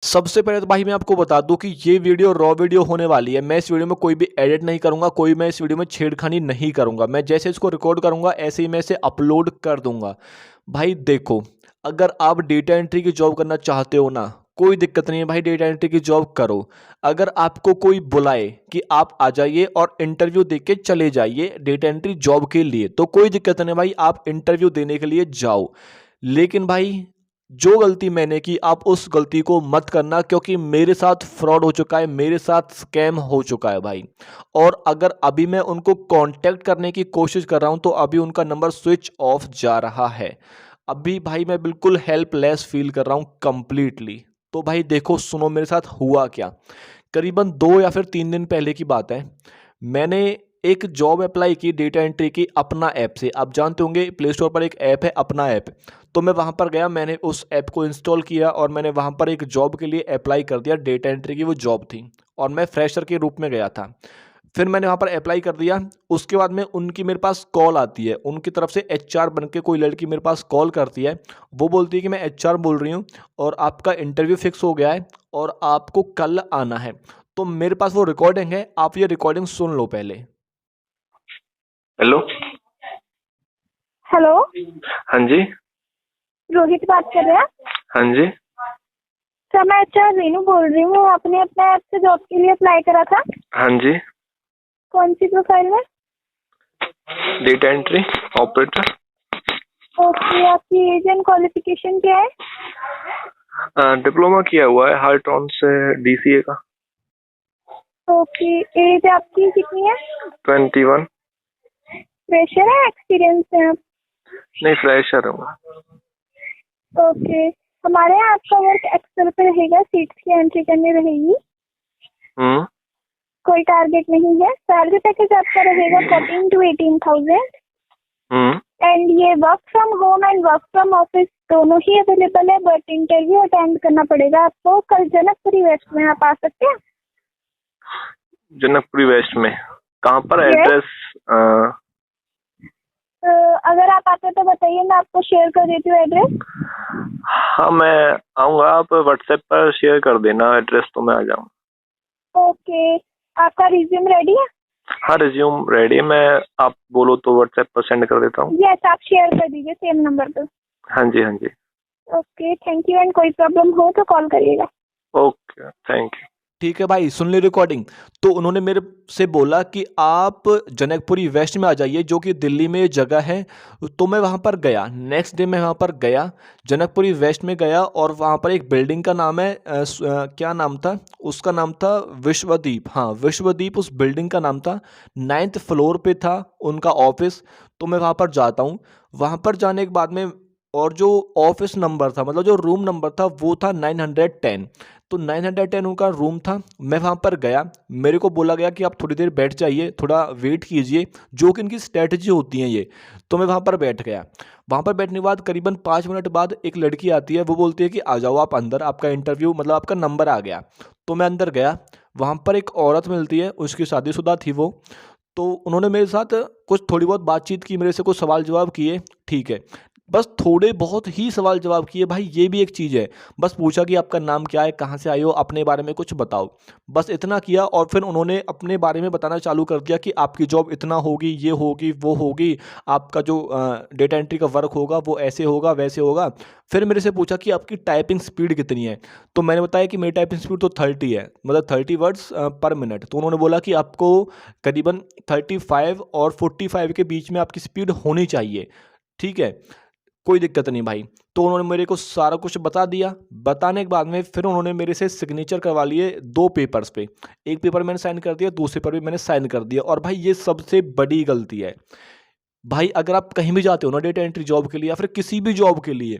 सबसे पहले तो भाई मैं आपको बता दूं कि ये वीडियो रॉ वीडियो होने वाली है। मैं इस वीडियो में कोई भी एडिट नहीं करूंगा, कोई मैं इस वीडियो में छेड़खानी नहीं करूंगा। मैं जैसे इसको रिकॉर्ड करूंगा ऐसे ही मैं इसे अपलोड कर दूंगा। भाई देखो, अगर आप डेटा एंट्री की जॉब करना चाहते हो ना, कोई दिक्कत नहीं है भाई, डेटा एंट्री की जॉब करो। अगर आपको कोई बुलाए कि आप आ जाइए और इंटरव्यू दे के चले जाइए डेटा एंट्री जॉब के लिए, तो कोई दिक्कत नहीं भाई, आप इंटरव्यू देने के लिए जाओ। लेकिन भाई जो गलती मैंने की आप उस गलती को मत करना, क्योंकि मेरे साथ फ्रॉड हो चुका है, मेरे साथ स्कैम हो चुका है भाई। और अगर अभी मैं उनको कांटेक्ट करने की कोशिश कर रहा हूं तो अभी उनका नंबर स्विच ऑफ जा रहा है। अभी भाई मैं बिल्कुल हेल्पलेस फील कर रहा हूं कंप्लीटली। तो भाई देखो, सुनो मेरे साथ हुआ क्या। करीबन 2 या फिर 3 दिन पहले की बात है। मैंने एक जॉब अप्लाई की डेटा एंट्री की अपना ऐप से। आप जानते होंगे प्ले स्टोर पर एक ऐप है अपना ऐप। तो मैं वहाँ पर गया, मैंने उस ऐप को इंस्टॉल किया और मैंने वहाँ पर एक जॉब के लिए अप्लाई कर दिया। डेटा एंट्री की वो जॉब थी और मैं फ्रेशर के रूप में गया था। फिर मैंने वहाँ पर अप्लाई कर दिया। उसके बाद में उनकी मेरे पास कॉल आती है, उनकी तरफ से एचआर बन के कोई लड़की मेरे पास कॉल करती है। वो बोलती है कि मैं एचआर बोल रही हूँ और आपका इंटरव्यू फिक्स हो गया है और आपको कल आना है। तो मेरे पास वो रिकॉर्डिंग है, आप ये रिकॉर्डिंग सुन लो पहले। हेलो। हेलो, हाँ जी। रोहित बात कर रहे हैं। हाँ जी। सर मैं रीनू बोल रही हूँ। आपने अपने ऐप से जॉब के लिए अप्लाई करा था। हाँ जी। कौन सी प्रोफाइल में? Data entry operator. ओके, आपकी एज एंड क्वालिफिकेशन क्या है? डिप्लोमा किया हुआ है हार्ट्रॉन से डीसीए का। ओके, एज आपकी कितनी है? 21। फ्रेशर है, एक्सपीरियंस है आप? नहीं, फ्रेशर हूँ। ओके, हमारे यहाँ आपका वर्क एक्सेल पे रहेगा, सीट्स की एंट्री करनी रहेगी। हम्म। कोई टारगेट नहीं है। सैलरी पैकेज आपका रहेगा 14 to 18,000। एंड ये work from home and work from office दोनों ही अवेलेबल है, बट इंटरव्यू अटेंड करना पड़ेगा आपको। कल जनकपुरी वेस्ट में आप आ सकते हैं। जनकपुरी वेस्ट में कहाँ पर Yes. एड्रेस? अगर आप आते तो बताइए, मैं आपको शेयर कर देती हूँ एड्रेस। हाँ, मैं आऊँगा। आप व्हाट्सएप पर शेयर कर देना एड्रेस तो मैं आ जाऊँगा। ओके, आपका रिज्यूम रेडी है? हाँ, रिज्यूम रेडी है। मैं आप बोलो तो व्हाट्सएप पर सेंड कर देता हूँ। यस, आप शेयर कर दीजिए सेम नंबर पर। हाँ जी, हाँ जी। Okay, thank you. एंड कोई प्रॉब्लम हो तो कॉल करिएगा। Okay, thank you. ठीक है भाई, सुन ली रिकॉर्डिंग। तो उन्होंने मेरे से बोला कि आप जनकपुरी वेस्ट में आ जाइए, जो कि दिल्ली में जगह है। तो मैं वहाँ पर गया, नेक्स्ट डे मैं वहाँ पर गया, जनकपुरी वेस्ट में गया और वहाँ पर एक बिल्डिंग का नाम है क्या नाम था उसका? नाम था विश्वदीप। हाँ, विश्वदीप उस बिल्डिंग का नाम था। 9th फ्लोर पे था उनका ऑफिस। तो मैं वहाँ पर जाता हूँ। वहाँ पर जाने के बाद में, और जो ऑफिस नंबर था, मतलब जो रूम नंबर था, वो था 910। तो 910 उनका रूम था। मैं वहाँ पर गया, मेरे को बोला गया कि आप थोड़ी देर बैठ जाइए, थोड़ा वेट कीजिए, जो कि इनकी स्ट्रैटेजी होती है ये। तो मैं वहाँ पर बैठ गया। वहाँ पर बैठने के बाद करीबन 5 मिनट बाद एक लड़की आती है, वो बोलती है कि आ जाओ आप अंदर, आपका इंटरव्यू, मतलब आपका नंबर आ गया। तो मैं अंदर गया, वहाँ पर एक औरत मिलती है, उसकी शादीशुदा थी वो। तो उन्होंने मेरे साथ कुछ थोड़ी बहुत बातचीत की, मेरे से कुछ सवाल जवाब किए, ठीक है। बस थोड़े बहुत ही सवाल जवाब किए भाई, ये भी एक चीज़ है। बस पूछा कि आपका नाम क्या है, कहाँ से आए हो, अपने बारे में कुछ बताओ। बस इतना किया और फिर उन्होंने अपने बारे में बताना चालू कर दिया कि आपकी जॉब इतना होगी, ये होगी, वो होगी, आपका जो डेटा एंट्री का वर्क होगा वो ऐसे होगा, वैसे होगा। फिर मेरे से पूछा कि आपकी टाइपिंग स्पीड कितनी है। तो मैंने बताया कि मेरी टाइपिंग स्पीड तो 30 है, मतलब 30 वर्ड्स पर मिनट। तो उन्होंने बोला कि आपको करीबन 35 और 45 के बीच में आपकी स्पीड होनी चाहिए, ठीक है, कोई दिक्कत नहीं भाई। तो उन्होंने मेरे को सारा कुछ बता दिया। बताने के बाद में फिर उन्होंने मेरे से सिग्नेचर करवा लिए 2 पेपर्स पे। एक पेपर मैंने साइन कर दिया, दूसरे पेपर भी मैंने साइन कर दिया। और भाई ये सबसे बड़ी गलती है भाई, अगर आप कहीं भी जाते हो ना डेटा एंट्री जॉब के लिए या फिर किसी भी जॉब के लिए,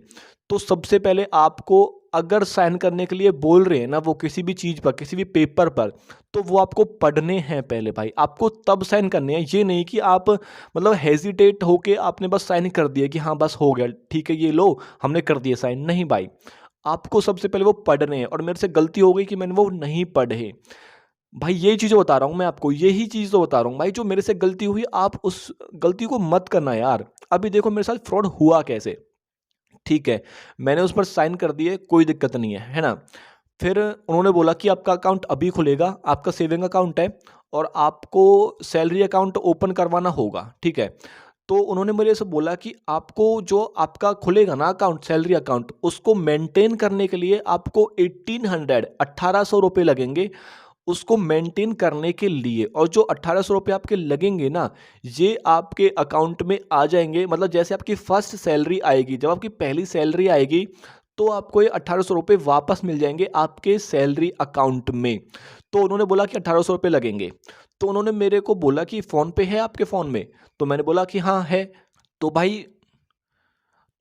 तो सबसे पहले आपको, अगर साइन करने के लिए बोल रहे हैं ना वो किसी भी चीज़ पर, किसी भी पेपर पर, तो वो आपको पढ़ने हैं पहले भाई, आपको तब साइन करने हैं। ये नहीं कि आप मतलब हेजिटेट होके आपने बस साइन कर दिया कि हाँ बस हो गया, ठीक है ये लो हमने कर दिया साइन। नहीं भाई, आपको सबसे पहले वो पढ़ने हैं। और मेरे से गलती हो गई कि मैंने वो नहीं पढ़े भाई। यही चीज़ बता रहा हूँ मैं आपको, यही चीज़ तो बता रहा हूँ भाई, जो मेरे से गलती हुई आप उस गलती को मत करना यार। अभी देखो मेरे साथ फ्रॉड हुआ कैसे, ठीक है। मैंने उस पर साइन कर दिए, कोई दिक्कत नहीं है, है ना। फिर उन्होंने बोला कि आपका अकाउंट अभी खुलेगा, आपका सेविंग अकाउंट है और आपको सैलरी अकाउंट ओपन करवाना होगा, ठीक है। तो उन्होंने मेरे से बोला कि आपको जो आपका खुलेगा ना अकाउंट, सैलरी अकाउंट, उसको मेंटेन करने के लिए आपको 1800 1800 रुपये लगेंगे उसको मेंटेन करने के लिए। और जो 1800 रुपये आपके लगेंगे ना, ये आपके अकाउंट में आ जाएंगे। मतलब जैसे आपकी फर्स्ट सैलरी आएगी, जब आपकी पहली सैलरी आएगी तो आपको ये 1800 रुपये वापस मिल जाएंगे आपके सैलरी अकाउंट में। तो उन्होंने बोला कि 1800 रुपये लगेंगे। तो उन्होंने मेरे को बोला कि फ़ोन पे है आपके फ़ोन में? तो मैंने बोला कि हाँ है। तो भाई,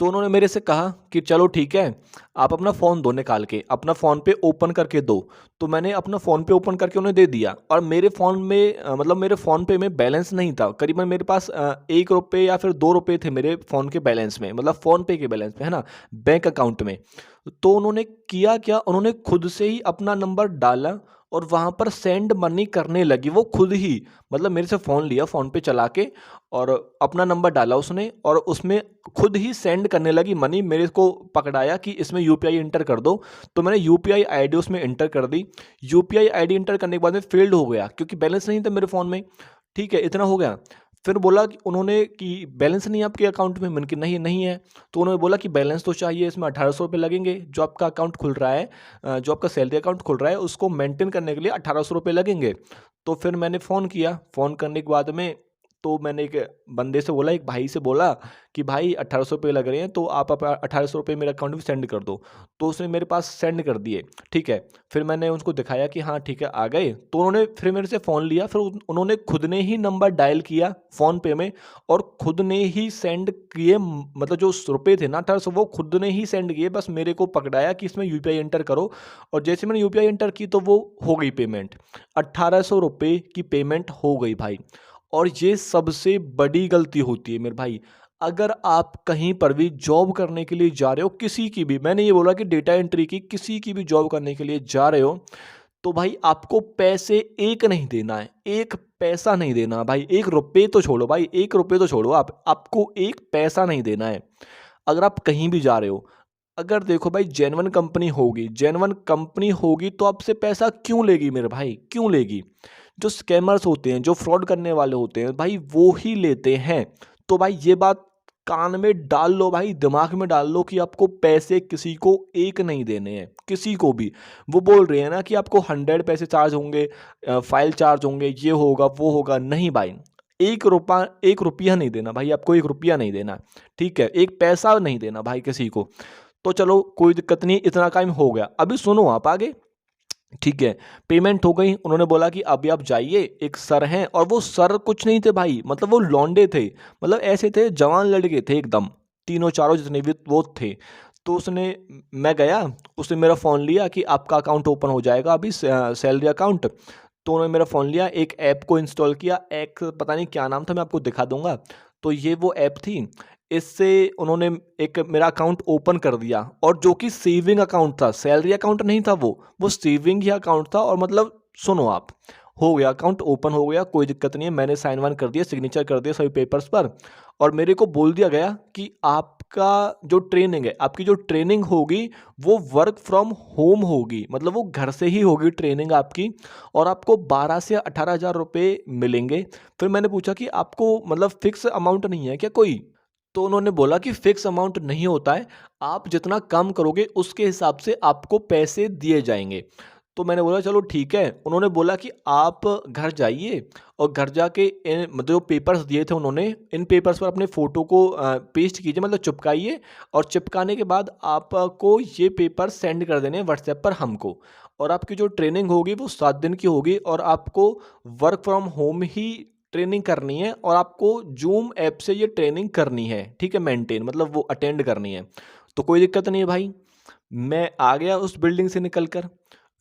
तो उन्होंने मेरे से कहा कि चलो ठीक है, आप अपना फ़ोन दो, निकाल के अपना फ़ोन पे ओपन करके दो। तो मैंने अपना फ़ोन पे ओपन करके उन्हें दे दिया और मेरे फ़ोन में मतलब मेरे फ़ोन पे में बैलेंस नहीं था। करीबन मेरे पास 1 रुपये या फिर 2 रुपये थे मेरे फ़ोन के बैलेंस में, मतलब फ़ोन पे के बैलेंस में, है ना, बैंक अकाउंट में। तो उन्होंने किया क्या, उन्होंने खुद से ही अपना नंबर डाला और वहाँ पर सेंड मनी करने लगी वो खुद ही। मतलब मेरे से फ़ोन लिया, फ़ोन पे चला के और अपना नंबर डाला उसने और उसमें खुद ही सेंड करने लगी मनी। मेरे को पकड़ाया कि इसमें यूपीआई इंटर कर दो। तो मैंने यूपीआई आईडी उसमें इंटर कर दी। यूपीआई आईडी इंटर करने के बाद में फेल्ड हो गया क्योंकि बैलेंस नहीं था मेरे फ़ोन में। ठीक है, इतना हो गया। फिर बोला कि उन्होंने कि बैलेंस नहीं है आपके अकाउंट में? मैंने कि नहीं, नहीं है। तो उन्होंने बोला कि बैलेंस तो चाहिए, इसमें 1800 रुपये लगेंगे। जो आपका अकाउंट खुल रहा है, जो आपका सैलरी अकाउंट खुल रहा है, उसको मेंटेन करने के लिए 1800 रुपये लगेंगे। तो फिर मैंने फ़ोन किया। फ़ोन करने के बाद में तो मैंने एक बंदे से बोला, एक भाई से बोला कि भाई 1800 रुपये लग रहे हैं, तो आप 1800 रुपये मेरे अकाउंट में सेंड कर दो। तो उसने मेरे पास सेंड कर दिए। ठीक है, फिर मैंने उसको दिखाया कि हाँ ठीक है, आ गए। तो उन्होंने फिर मेरे से फ़ोन लिया। फिर उन्होंने खुद ने ही नंबर डायल किया फ़ोन पे में और खुद ने ही सेंड किए। मतलब जो रुपये थे ना 1800, वो खुद ने ही सेंड किए। बस मेरे को पकड़ाया कि इसमें यूपीआई एंटर करो और जैसे मैंने यूपीआई एंटर की तो वो हो गई पेमेंट। 1800 रुपये की पेमेंट हो गई भाई। और ये सबसे बड़ी गलती होती है मेरे भाई। अगर आप कहीं पर भी जॉब करने के लिए जा रहे हो, किसी की भी, मैंने ये बोला कि डेटा एंट्री की किसी की भी जॉब करने के लिए जा रहे हो, तो भाई आपको पैसे एक नहीं देना है, एक पैसा नहीं देना भाई। 1 रुपये तो छोड़ो भाई, 1 रुपये तो छोड़ो, आपको एक पैसा नहीं देना है अगर आप कहीं भी जा रहे हो। अगर देखो भाई, जेन्युइन कंपनी होगी तो आपसे पैसा क्यों लेगी मेरे भाई, क्यों लेगी? जो स्कैमर्स होते हैं, जो फ्रॉड करने वाले होते हैं भाई, वो ही लेते हैं। तो भाई ये बात कान में डाल लो भाई, दिमाग में डाल लो कि आपको पैसे किसी को एक नहीं देने हैं, किसी को भी। वो बोल रहे हैं ना कि आपको 100 पैसे चार्ज होंगे, फाइल चार्ज होंगे, ये होगा वो होगा, नहीं भाई। 1 रुपया नहीं देना भाई, आपको 1 रुपया नहीं देना। ठीक है, एक पैसा नहीं देना भाई किसी को। तो चलो कोई दिक्कत नहीं, इतना काम हो गया। अभी सुनो आप आगे। ठीक है, पेमेंट हो गई। उन्होंने बोला कि अभी आप जाइए, एक सर हैं, और वो सर कुछ नहीं थे भाई, मतलब वो लौंडे थे। मतलब ऐसे थे, जवान लड़के थे एकदम, तीनों चारों जितने भी वो थे। तो मैं गया, उसने मेरा फ़ोन लिया कि आपका अकाउंट ओपन हो जाएगा अभी, सैलरी अकाउंट। तो उन्होंने मेरा फ़ोन लिया, एक ऐप को इंस्टॉल किया, एक पता नहीं क्या नाम था, मैं आपको दिखा दूंगा। तो ये वो ऐप थी। इससे उन्होंने एक मेरा अकाउंट ओपन कर दिया, और जो कि सेविंग अकाउंट था, सैलरी अकाउंट नहीं था वो सेविंग ही अकाउंट था। और मतलब सुनो आप, हो गया, अकाउंट ओपन हो गया, कोई दिक्कत नहीं है। मैंने साइन वाइन कर दिया, सिग्नेचर कर दिया सभी पेपर्स पर। और मेरे को बोल दिया गया कि आपका जो ट्रेनिंग है, आपकी जो ट्रेनिंग होगी वो वर्क फ्रॉम होम होगी, मतलब वो घर से ही होगी ट्रेनिंग आपकी, और आपको 12 से 18,000 रुपये मिलेंगे। फिर मैंने पूछा कि आपको मतलब फिक्स अमाउंट नहीं है क्या कोई? तो उन्होंने बोला कि फिक्स अमाउंट नहीं होता है, आप जितना काम करोगे उसके हिसाब से आपको पैसे दिए जाएंगे। तो मैंने बोला चलो ठीक है। उन्होंने बोला कि आप घर जाइए और घर जाके मतलब जो पेपर्स दिए थे उन्होंने, इन पेपर्स पर अपने फ़ोटो को पेस्ट कीजिए, मतलब चिपकाइए। और चिपकाने के बाद आपको ये पेपर सेंड कर देने हैं व्हाट्सएप पर हमको। और आपकी जो ट्रेनिंग होगी वो 7 दिन की होगी, और आपको work from home he training करनी है, और आपको जूम ऐप से ये ट्रेनिंग करनी है। ठीक है, मेंटेन मतलब वो अटेंड करनी है। तो कोई दिक्कत नहीं है भाई। मैं आ गया उस बिल्डिंग से निकल कर।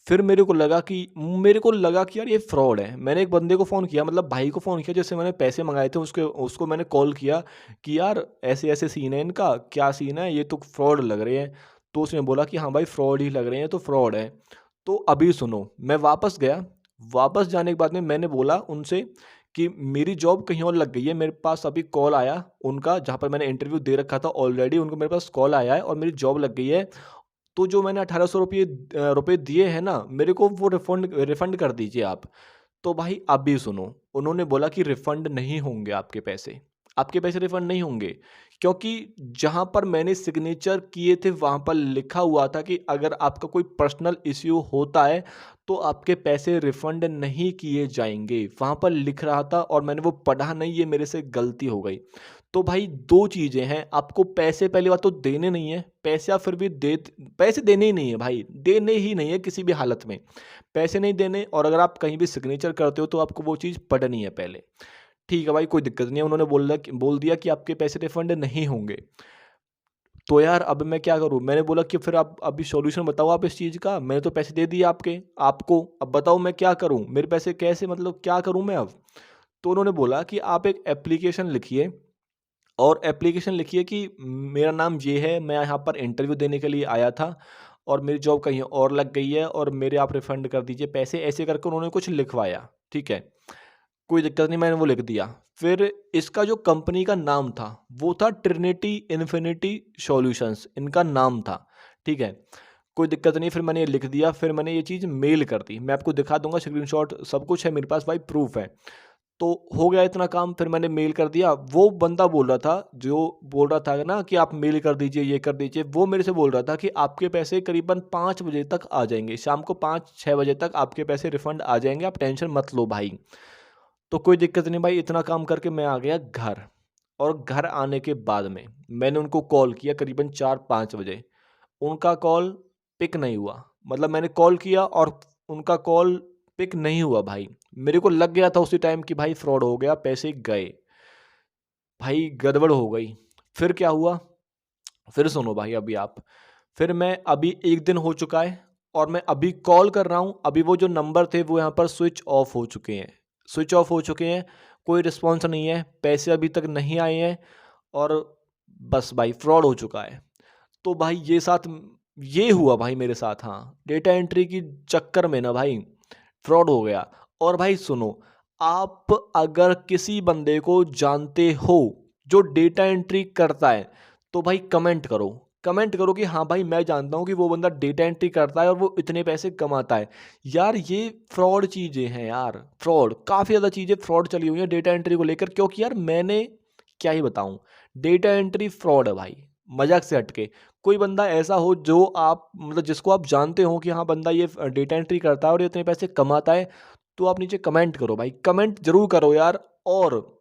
फिर मेरे को लगा कि यार ये फ्रॉड है। मैंने एक बंदे को फ़ोन किया, मतलब भाई को फ़ोन किया जिससे मैंने पैसे मंगाए थे, उसको मैंने कॉल किया कि यार ऐसे ऐसे सीन है इनका, क्या सीन है, ये तो फ्रॉड लग रहे हैं। तो उसने बोला कि हाँ भाई फ्रॉड ही लग रहे हैं, तो फ्रॉड है। तो अभी सुनो, मैं वापस गया। वापस जाने के बाद में मैंने बोला उनसे कि मेरी जॉब कहीं और लग गई है। मेरे पास अभी कॉल आया उनका, जहाँ पर मैंने इंटरव्यू दे रखा था ऑलरेडी, उनको मेरे पास कॉल आया है और मेरी जॉब लग गई है। तो जो मैंने 1800 रुपये दिए हैं ना, मेरे को वो रिफ़ंड कर दीजिए आप। तो भाई आप भी सुनो, उन्होंने बोला कि रिफ़ंड नहीं होंगे आपके पैसे रिफ़ंड नहीं होंगे, क्योंकि जहाँ पर मैंने सिग्नेचर किए थे वहाँ पर लिखा हुआ था कि अगर आपका कोई पर्सनल इश्यू होता है तो आपके पैसे रिफ़ंड नहीं किए जाएँगे, वहाँ पर लिख रहा था और मैंने वो पढ़ा नहीं, ये मेरे से गलती हो गई। तो भाई 2 चीज़ें हैं, आपको पैसे पहली बात तो देने नहीं है, पैसे आप फिर भी पैसे देने ही नहीं है भाई, देने ही नहीं है किसी भी हालत में। पैसे नहीं देने, और अगर आप कहीं भी सिग्नेचर करते हो तो आपको वो चीज़ पढ़नी है पहले। ठीक है भाई, कोई दिक्कत नहीं है, उन्होंने बोल दिया कि आपके पैसे रिफ़ंड नहीं होंगे। तो यार अब मैं क्या करूँ? मैंने बोला कि फिर आप अभी सॉल्यूशन बताओ आप इस चीज़ का, मैंने तो पैसे दे दिए आपको, अब बताओ मैं क्या करूँ? मेरे पैसे कैसे, मतलब क्या करूँ मैं अब? तो उन्होंने बोला कि आप एक एप्लीकेशन लिखिए, और एप्लीकेशन लिखिए कि मेरा नाम ये है, मैं यहाँ पर इंटरव्यू देने के लिए आया था और मेरी जॉब कहीं और लग गई है और मेरे आप रिफ़ंड कर दीजिए पैसे, ऐसे करके उन्होंने कुछ लिखवाया, ठीक है। कोई दिक्कत नहीं, मैंने वो लिख दिया। फिर इसका जो कंपनी का नाम था, वो था ट्रिनिटी इन्फिनिटी सॉल्यूशंस, इनका नाम था, ठीक है। कोई दिक्कत नहीं, फिर मैंने ये लिख दिया, फिर मैंने ये चीज़ मेल कर दी। मैं आपको दिखा दूँगा, स्क्रीनशॉट सब कुछ है मेरे पास भाई, प्रूफ़ है। तो हो गया इतना काम, फिर मैंने मेल कर दिया। वो बंदा बोल रहा था, जो बोल रहा था ना कि आप मेल कर दीजिए, ये कर दीजिए, वो मेरे से बोल रहा था कि आपके पैसे करीबन 5 बजे तक आ जाएँगे, शाम को 5-6 बजे तक आपके पैसे रिफ़ंड आ जाएँगे, आप टेंशन मत लो भाई। तो कोई दिक्कत नहीं भाई, इतना काम करके मैं आ गया घर, और घर आने के बाद में मैंने उनको कॉल किया करीबन 4-5 बजे। उनका कॉल पिक नहीं हुआ। मतलब मैंने कॉल किया और उनका कॉल पिक नहीं हुआ भाई। मेरे को लग गया था उसी टाइम कि भाई फ्रॉड हो गया, पैसे गए। भाई गड़बड़ हो गई। फिर क्या हुआ? फिर सुनो भाई अभी आप। फिर मैं अभी 1 दिन हो चुका है और मैं अभी कॉल कर रहा हूँ। अभी वो जो नंबर थे वो यहाँ पर स्विच ऑफ हो चुके हैं। स्विच ऑफ हो चुके हैं, कोई रिस्पॉन्स नहीं है, पैसे अभी तक नहीं आए हैं, और बस भाई फ्रॉड हो चुका है। तो भाई ये हुआ भाई मेरे साथ, हाँ। डेटा एंट्री की चक्कर में ना भाई फ्रॉड हो गया। और भाई सुनो, आप अगर किसी बंदे को जानते हो जो डेटा एंट्री करता है, तो भाई कमेंट करो कि हाँ भाई मैं जानता हूँ कि वो बंदा डेटा एंट्री करता है और वो इतने पैसे कमाता है। यार ये फ्रॉड चीज़ें हैं यार, फ्रॉड काफ़ी ज़्यादा चीज़ें फ्रॉड चली हुई हैं डेटा एंट्री को लेकर, क्योंकि यार मैंने क्या ही बताऊँ, डेटा एंट्री फ्रॉड है भाई, मजाक से हटके। कोई बंदा ऐसा हो जो आप मतलब जिसको आप जानते हो कि हाँ बंदा ये डेटा एंट्री करता है और ये इतने पैसे कमाता है, तो आप नीचे कमेंट करो भाई, कमेंट जरूर करो यार। और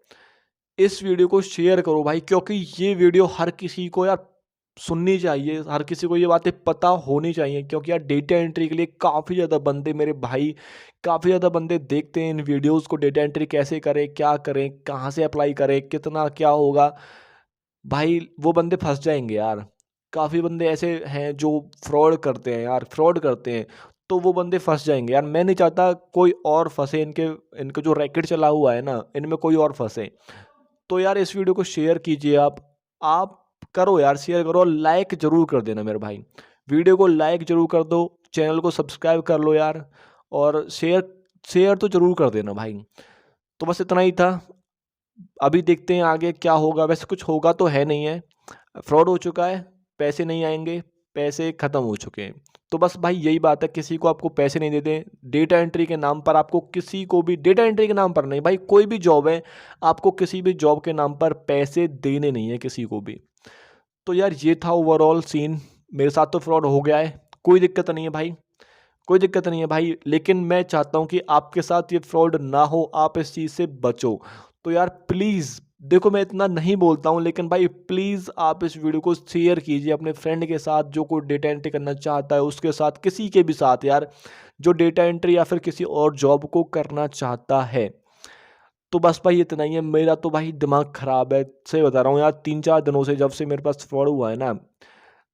इस वीडियो को शेयर करो भाई, क्योंकि ये वीडियो हर किसी को यार सुननी चाहिए, हर किसी को ये बातें पता होनी चाहिए, क्योंकि यार डेटा एंट्री के लिए काफ़ी ज़्यादा बंदे, मेरे भाई काफ़ी ज़्यादा बंदे देखते हैं इन वीडियोस को, डेटा एंट्री कैसे करें, क्या करें, कहाँ से अप्लाई करें, कितना क्या होगा। भाई वो बंदे फंस जाएंगे यार। काफ़ी बंदे ऐसे हैं जो फ्रॉड करते हैं यार, फ्रॉड करते हैं, तो वो बंदे फंस जाएंगे यार। मैं नहीं चाहता कोई और फंसे, इनका जो रैकेट चला हुआ है ना, इनमें कोई और फंसे। तो यार इस वीडियो को शेयर कीजिए आप करो यार, शेयर करो और लाइक ज़रूर कर देना मेरे भाई। वीडियो को लाइक ज़रूर कर दो, चैनल को सब्सक्राइब कर लो यार, और शेयर शेयर तो ज़रूर कर देना भाई। तो बस इतना ही था। अभी देखते हैं आगे क्या होगा, वैसे कुछ होगा तो है नहीं है, फ्रॉड हो चुका है, पैसे नहीं आएंगे, पैसे ख़त्म हो चुके हैं। तो बस भाई यही बात है, किसी को आपको पैसे नहीं देते डेटा एंट्री के नाम पर, आपको किसी को भी डेटा एंट्री के नाम पर नहीं भाई, कोई भी जॉब है, आपको किसी भी जॉब के नाम पर पैसे देने नहीं है किसी को भी। तो यार ये था ओवरऑल सीन, मेरे साथ तो फ्रॉड हो गया है, कोई दिक्कत नहीं है भाई, कोई दिक्कत नहीं है भाई, लेकिन मैं चाहता हूँ कि आपके साथ ये फ्रॉड ना हो, आप इस चीज़ से बचो। तो यार प्लीज़, देखो मैं इतना नहीं बोलता हूँ, लेकिन भाई प्लीज़ आप इस वीडियो को शेयर कीजिए अपने फ्रेंड के साथ, जो कोई डेटा एंट्री करना चाहता है उसके साथ, किसी के भी साथ यार, जो डेटा एंट्री या फिर किसी और जॉब को करना चाहता है। तो बस भाई इतना ही है, मेरा तो भाई दिमाग ख़राब है, सही बता रहा हूँ यार, 3-4 दिनों से जब से मेरे पास फ्रॉड हुआ है ना,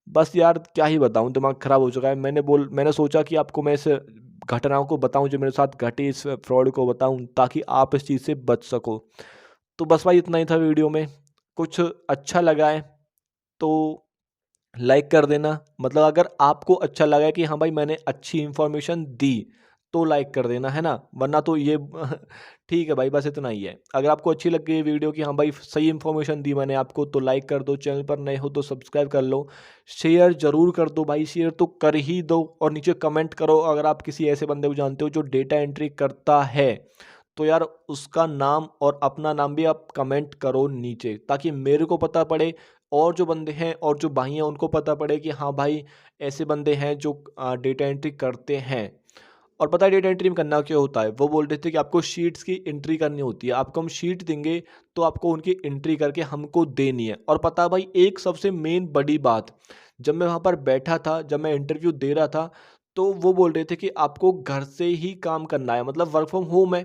बस यार क्या ही बताऊँ, दिमाग ख़राब हो चुका है। मैंने सोचा कि आपको मैं इस घटनाओं को बताऊँ जो मेरे साथ घटी, इस फ्रॉड को बताऊँ, ताकि आप इस चीज़ से बच सको। तो बस भाई इतना ही था वीडियो में। कुछ अच्छा लगा है तो लाइक कर देना, मतलब अगर आपको अच्छा लगा है कि हाँ भाई मैंने अच्छी इन्फॉर्मेशन दी, तो लाइक कर देना, है ना, वरना तो ये ठीक है भाई, बस इतना ही है। अगर आपको अच्छी लग गई वीडियो कि हाँ भाई सही इन्फॉर्मेशन दी मैंने आपको, तो लाइक कर दो, चैनल पर नए हो तो सब्सक्राइब कर लो, शेयर ज़रूर कर दो भाई, शेयर तो कर ही दो, और नीचे कमेंट करो अगर आप किसी ऐसे बंदे को जानते हो जो डेटा एंट्री करता है, तो यार उसका नाम और अपना नाम भी आप कमेंट करो नीचे, ताकि मेरे को पता पड़े, और जो बंदे हैं और जो भाई हैं उनको पता पड़े कि हाँ भाई ऐसे बंदे हैं जो डेटा एंट्री करते हैं। और पता है डेटा एंट्री में करना क्या होता है, वो बोल रहे थे कि आपको शीट्स की एंट्री करनी होती है, आपको हम शीट देंगे तो आपको उनकी एंट्री करके हमको देनी है। और पता है भाई एक सबसे मेन बड़ी बात, जब मैं वहाँ पर बैठा था, जब मैं इंटरव्यू दे रहा था, तो वो बोल रहे थे कि आपको घर से ही काम करना है, मतलब वर्क फ्रॉम होम है।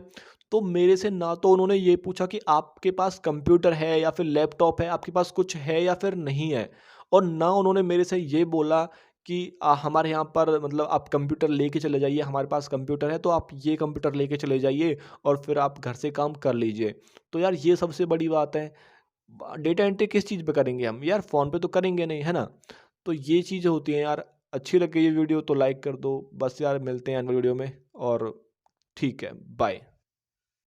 तो मेरे से ना तो उन्होंने ये पूछा कि आपके पास कंप्यूटर है या फिर लैपटॉप है, आपके पास कुछ है या फिर नहीं है, और ना उन्होंने मेरे से ये बोला कि हमारे यहाँ पर मतलब आप कंप्यूटर लेके चले जाइए, हमारे पास कंप्यूटर है तो आप ये कंप्यूटर लेके चले जाइए और फिर आप घर से काम कर लीजिए। तो यार ये सबसे बड़ी बात है। डेटा एंट्री किस चीज़ पे करेंगे हम यार, फ़ोन पे तो करेंगे नहीं, है ना। तो ये चीज़ें होती हैं यार। अच्छी लग गई ये वीडियो तो लाइक कर दो, बस यार मिलते हैं अगली वीडियो में, और ठीक है, बाय।